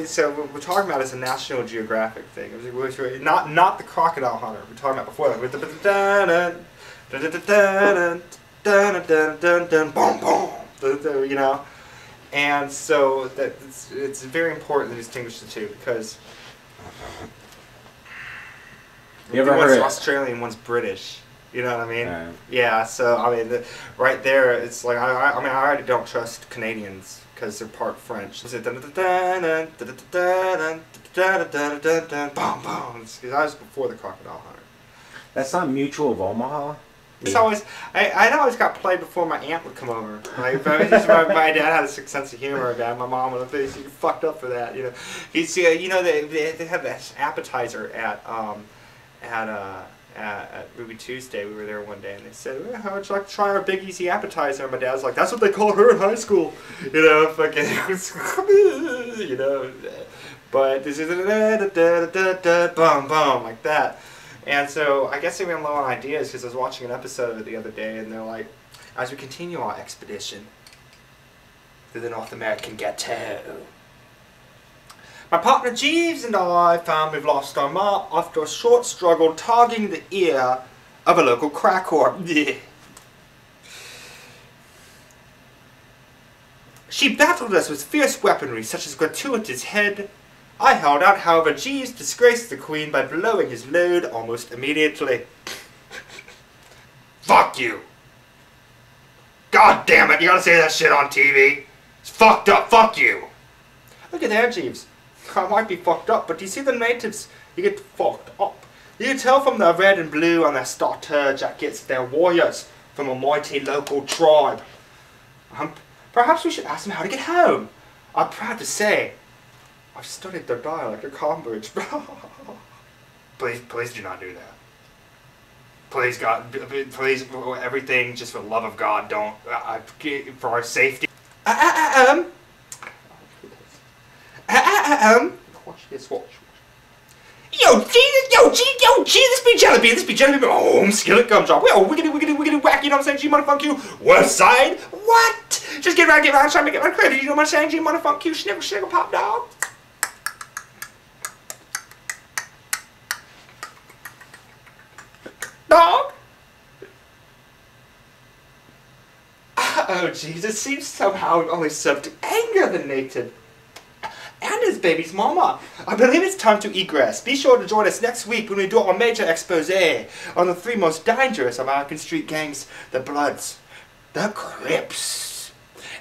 so what we're talking about is a National Geographic thing. Not the crocodile hunter. We're talking about before that with the you know, and so that it's very important to distinguish the two because one's Australian, one's British. You know what I mean? Yeah. So I mean, right there, it's like I mean, I already don't trust Canadians because they're part French. Because I was before the crocodile hunter. That's not Mutual of Omaha. It's always I always got played before my aunt would come over. Like, my dad had a sick sense of humor. My mom would have said, "You fucked up for that." You know, he's you know they have this appetizer at Ruby Tuesday. We were there one day and they said, well, how would you like to try our Big Easy appetizer? And my dad was like, that's what they called her in high school. You know, fucking, you know. But this is boom, boom, like that. And so I guess they ran low on ideas because I was watching an episode of it the other day and they're like, as we continue our expedition through the North American ghetto, my partner Jeeves and I found we've lost our mop after a short struggle tugging the ear of a local crack whore. She battled us with fierce weaponry such as gratuitous head. I held out, however, Jeeves disgraced the Queen by blowing his load almost immediately. Fuck you! God damn it, you gotta say that shit on TV? It's fucked up, fuck you! Look at there, Jeeves. I might be fucked up, but do you see the natives? You get fucked up. You can tell from the red and blue on their starter jackets they're warriors from a mighty local tribe. Perhaps we should ask them how to get home. I'm proud to say I've studied their dialect at Cambridge. Please do not do that. Please, God, please, everything, just for the love of God, don't, for our safety. Watch this, watch. Yo, this be Jelly Bean, oh, skillet gumdrop. Yo, wiggity, whack, you know what I'm saying, G, motherfuck you, west side, what? Just get around, trying to get my credit, you know what I'm saying, G, motherfuck you, sniggle, pop, dog. Dog? Oh, jeez, it seems somehow only served to anger the native and his baby's mama. I believe it's time to egress. Be sure to join us next week when we do our major expose on the three most dangerous American street gangs, the Bloods, the Crips,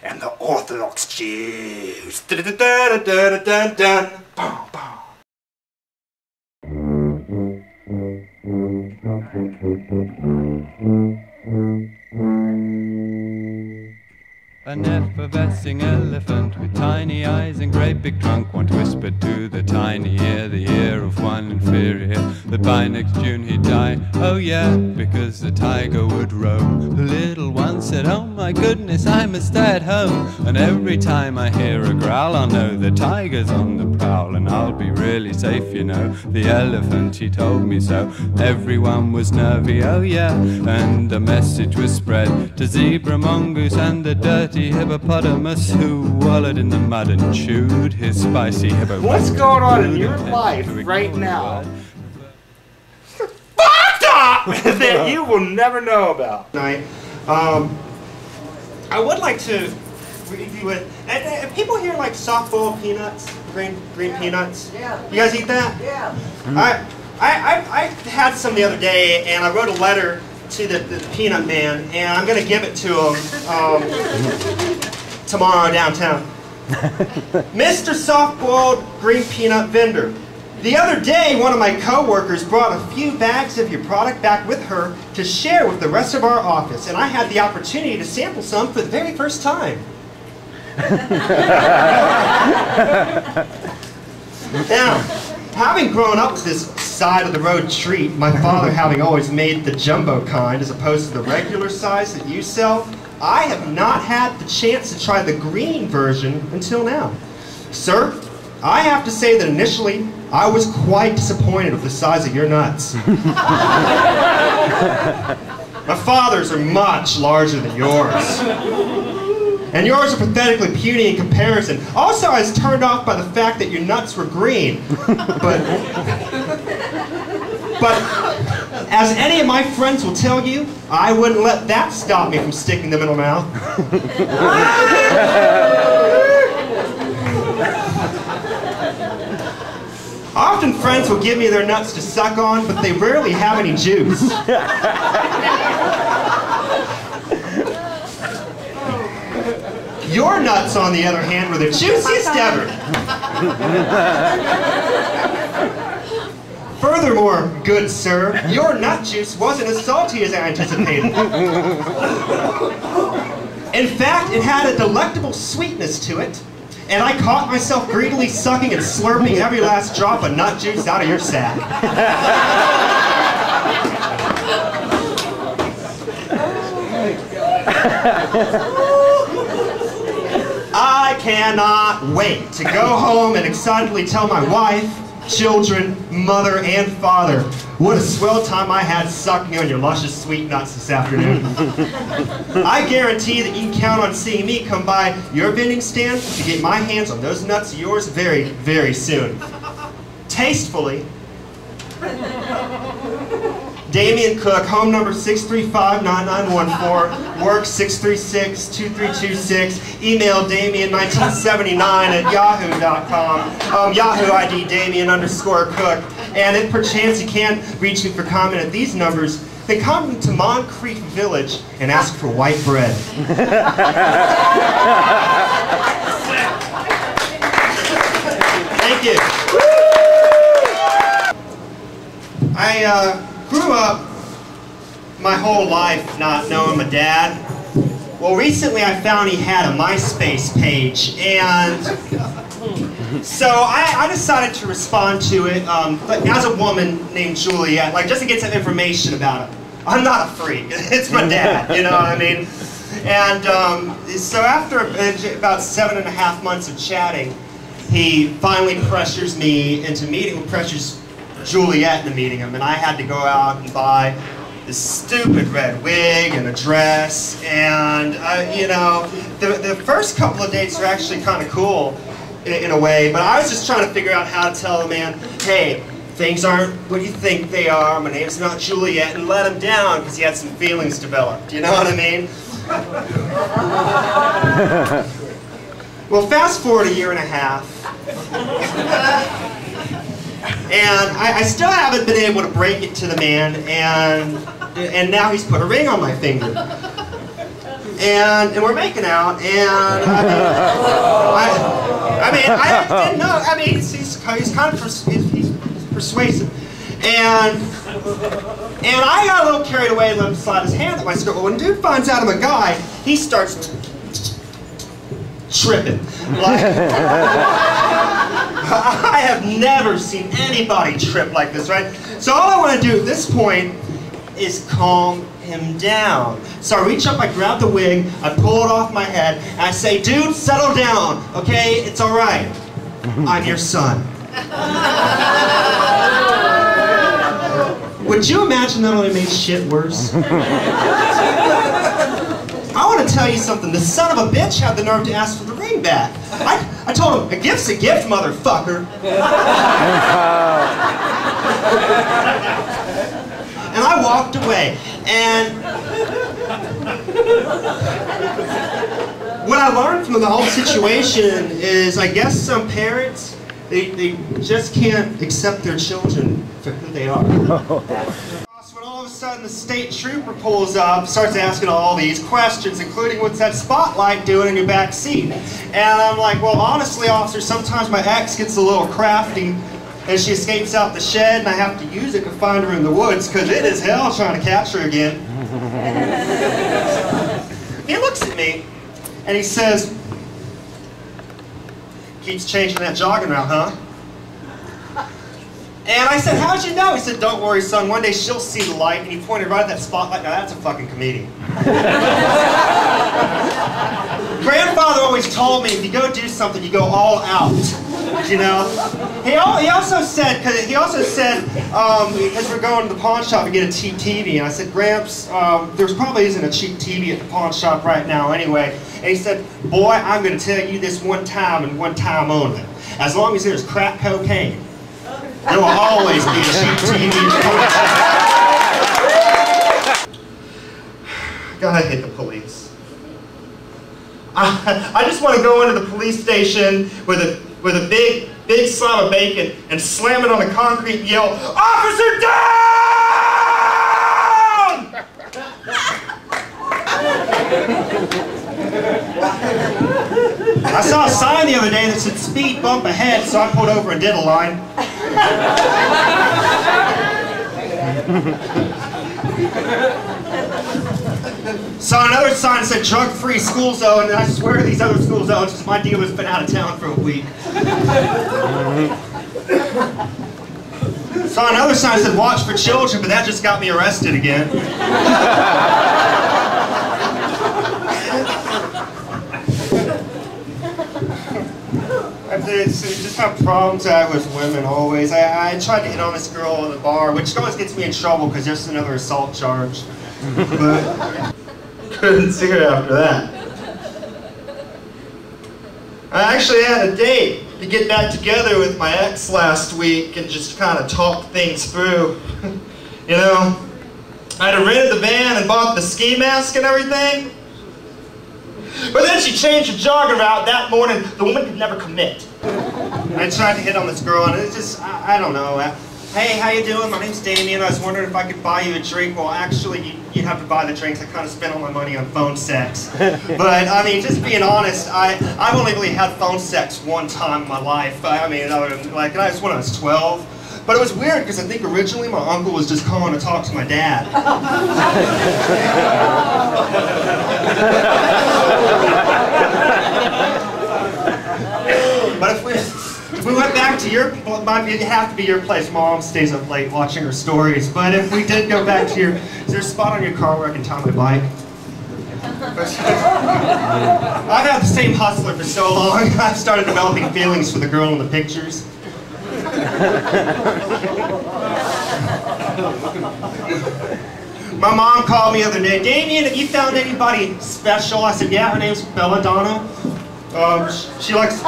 and the Orthodox Jews. An effervescing elephant with tiny eyes and great big trunk once whispered to the tiny ear, the ear of one inferior, that by next June he'd die. Oh yeah, because the tiger would roam. The little one said, oh my goodness, I must stay at home. And every time I hear a growl, I'll know the tiger's on the prowl, and I'll be really safe, you know. The elephant, he told me so. Everyone was nervy, oh yeah, and a message was spread to zebra, mongoose, and the dirty hippopotamus who wallowed in the mud and chewed his spicy hippo. What's going on in your life right now? Fucked up that you will never know about. I would like to review it. And people here like soft-boiled peanuts, green peanuts. Yeah. You guys eat that? Yeah. I had some the other day, and I wrote a letter to the peanut man, and I'm gonna give it to him tomorrow downtown. Mr. Soft-Boiled Green Peanut Vendor, the other day one of my co-workers brought a few bags of your product back with her to share with the rest of our office, and I had the opportunity to sample some for the very first time. Now, having grown up with this side-of-the-road treat, my father having always made the jumbo kind as opposed to the regular size that you sell, I have not had the chance to try the green version until now. Sir, I have to say that initially, I was quite disappointed with the size of your nuts. My father's are much larger than yours. And yours are pathetically puny in comparison. Also, I was turned off by the fact that your nuts were green. But as any of my friends will tell you, I wouldn't let that stop me from sticking them in my mouth. Often friends will give me their nuts to suck on, but they rarely have any juice. Your nuts, on the other hand, were the juiciest ever. Furthermore, good sir, your nut juice wasn't as salty as I anticipated. In fact, it had a delectable sweetness to it, and I caught myself greedily sucking and slurping every last drop of nut juice out of your sack. I cannot wait to go home and excitedly tell my wife, children, mother, and father what a swell time I had sucking on your luscious sweet nuts this afternoon. I guarantee that you can count on seeing me come by your vending stand to get my hands on those nuts of yours very, very soon. Tastefully, Damian Cook, home number 635-9914, work 636-2326, email damian1979@yahoo.com, Yahoo ID Damian_Cook, and if perchance you can't reach me for comment at these numbers, then come to Moncrief Village and ask for white bread. Thank you. I grew up my whole life not knowing my dad. Well, recently I found he had a MySpace page, and so I decided to respond to it as a woman named Juliet, like just to get some information about him. I'm not a freak. It's my dad, you know what I mean? And so after about 7.5 months of chatting, he finally pressures me into meeting, pressures Juliet into meeting him, and I had to go out and buy this stupid red wig and a dress, and you know, the first couple of dates were actually kind of cool in a way, but I was just trying to figure out how to tell the man, hey, things aren't what you think they are, my name's not Juliet, and let him down because he had some feelings developed, you know what I mean? Well, fast forward 1.5 years, and I still haven't been able to break it to the man, and now he's put a ring on my finger. And we're making out, and I didn't know, he's kind of he's persuasive. And I got a little carried away and let him slide his hand up my skirt. Well, when dude finds out I'm a guy, he starts tripping. Like, I have never seen anybody trip like this, right? So all I want to do at this point is calm him down. So I reach up, I grab the wig, I pull it off my head, and I say, dude, settle down, okay? It's all right. I'm your son. Would you imagine that only made shit worse? I want to tell you something. The son of a bitch had the nerve to ask for the ring back. I told him, a gift's a gift, motherfucker. And I walked away. And what I learned from the whole situation is, I guess some parents, they just can't accept their children for who they are. When all of a sudden the state trooper pulls up, starts asking all these questions, including what's that spotlight doing in your back seat? And I'm like, well, honestly, officer, sometimes my ex gets a little crafty and she escapes out the shed and I have to use it to find her in the woods because it is hell trying to catch her again. He looks at me and he says, keeps changing that jogging route, huh? And I said, how'd you know? He said, don't worry, son, one day she'll see the light. And he pointed right at that spotlight. Now that's a fucking comedian. grandfather always told me, if you go do something, you go all out. You know? He also said, because we're going to the pawn shop to get a cheap TV, and I said, Gramps, there's probably isn't a cheap TV at the pawn shop right now anyway. And he said, boy, I'm going to tell you this one time and one time only. As long as there's crack cocaine, there will always be a cheap TV at the pawn shop. God, I hate the police. I just want to go into the police station with a big slab of bacon and slam it on the concrete and yell, "Officer down!" I saw a sign the other day that said "Speed bump ahead," so I pulled over and did a line. Saw another sign that said drug-free school zone, and I swear these other school zones, because my dealer's been out of town for a week. Saw another sign that said watch for children, but that just got me arrested again. It's just how problems I have with women always. I tried to hit on this girl at the bar, which always gets me in trouble because there's another assault charge. But couldn't see her after that. I actually had a date to get back together with my ex last week and just kind of talk things through. You know, I'd rented the van and bought the ski mask and everything. But then she changed her jogging route that morning. The woman could never commit. I tried to hit on this girl and it's just, I don't know. Hey, how you doing? My name's Damian. I was wondering if I could buy you a drink. Well, actually, you'd have to buy the drinks. I kind of spent all my money on phone sex. But, I mean, just being honest, I've only really had phone sex one time in my life. I mean, other than, like, that was when I was 12. But it was weird because I think originally my uncle was just calling to talk to my dad. But if we went back to your, it'd have to be your place. Mom stays up late watching her stories. But if we did go back to your, is there a spot on your car where I can tie my bike? I've had the same hustler for so long, I've started developing feelings for the girl in the pictures. My mom called me the other day, Damian, have you found anybody special? I said, yeah, her name's Belladonna. She likes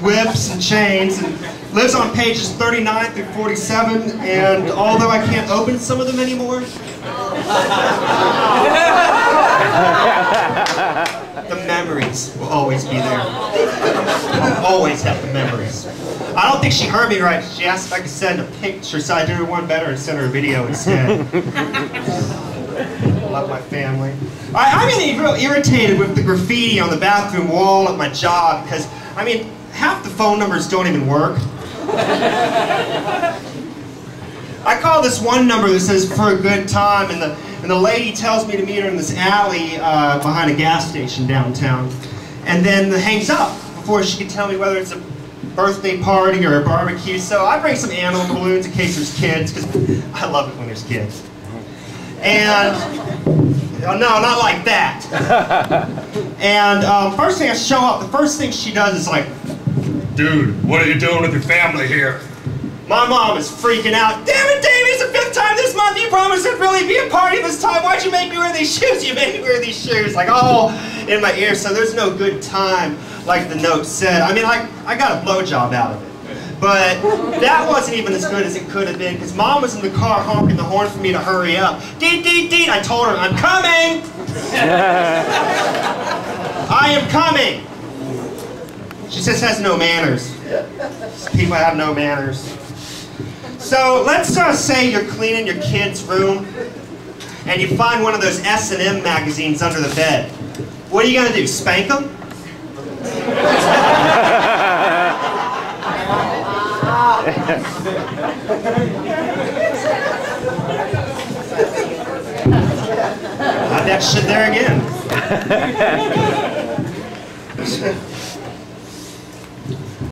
whips and chains and lives on pages 39 through 47, and although I can't open some of them anymore, the memories will always be there. I'll always have the memories. I don't think she heard me right. She asked if I could send a picture, so I did her one better and sent her a video instead. I love my family. I'm getting real irritated with the graffiti on the bathroom wall at my job because, I mean, half the phone numbers don't even work. I call this one number that says for a good time, and the lady tells me to meet her in this alley behind a gas station downtown, and then hangs up before she can tell me whether it's a birthday party or a barbecue. So I bring some animal balloons in case there's kids, because I love it when there's kids. And no, not like that. And first thing I show up, the first thing she does is like, dude, what are you doing with your family here? My mom is freaking out. Damn it, Dave, it's the 5th time this month. You promised there'd really be a party this time. Why'd you make me wear these shoes? You made me wear these shoes. Like, all in my ear. So there's no good time, like the note said. I mean, like, I got a blowjob out of it. But that wasn't even as good as it could have been, because Mom was in the car honking the horn for me to hurry up. Deet, deet, deet. I told her, I'm coming. I am coming. She just has no manners. People have no manners. So let's say you're cleaning your kid's room and you find one of those S&M magazines under the bed. What are you going to do, spank them? Had that shit there again.